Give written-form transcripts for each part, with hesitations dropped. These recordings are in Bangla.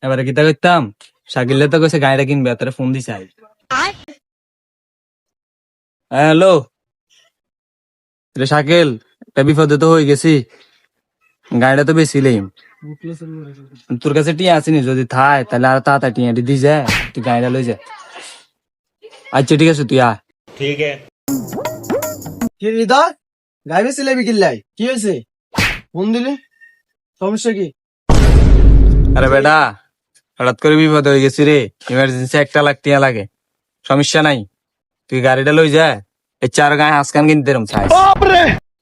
এবারে কিতা করতাম, শাকিলে তো কইছে গাড়িটা কিনবে, তোর ফোন দিছে। হ্যালো রে শাকিল, একটা বিপদে তো হয়ে গেছি, গাড়িটা তো বেশি লইম। তোর কাছে টিয়া আসেনি, যদি থায় তাহলে আর তাড়াতাড়ি টিয়াটি দি যায়, তুই গাড়িটা লই যা। আচ্ছা ঠিক আছে, তুই আয়। কি হৃদয়, গাইবে সিলেবি কিল্লাই কি হয়েছে? ফোন দিলি, সমস্যা কি? আরে বেটা, হঠাৎ করে বিপদ হয়ে গেছি রে, ইমার্জেন্সি 1 লাখ টিয়া লাগে। সমস্যা নাই, তুই গাড়িটা লই যা, এই 4 গায়ে হাসকান কিনতে রম চাই।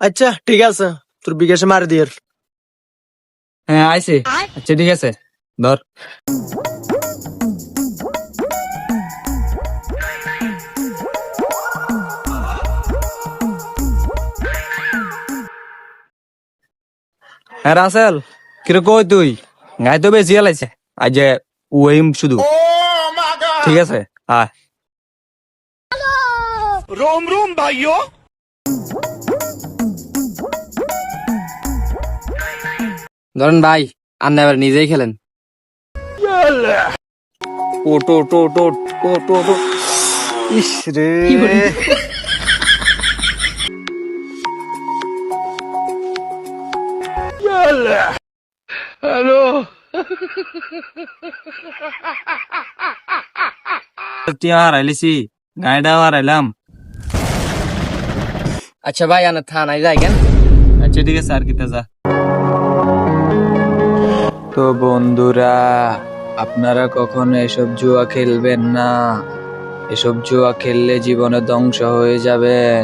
আচ্ছা ঠিক আছে, তোর বিকাশে মার দিয়ে। হ্যাঁ আইছে। আচ্ছা ঠিক আছে, ধর। হ্যাঁ রাসেল, কিরে কই তুই? গায়ে তো বেশি লাইছে আজ, ওই শুধু। ঠিক আছে আয়। रोम रोम भाइयों। ধরেন ভাই, আপনি এবার নিজেই খেলেন। ওট ওট ওট ওট ওট ওট ওট। ইস রে, টিয়া হারাইলিছি, গাড়িটাও হারাইলাম। আচ্ছা ভাই, আনা থানায় যাই কেন? আচ্ছা ঠিক আছে, আর কিতা যা। তো বন্ধুরা, আপনারা কখনো এসব জুয়া খেলবেন না। এসব জুয়া খেললে জীবনে ধ্বংস হয়ে যাবেন।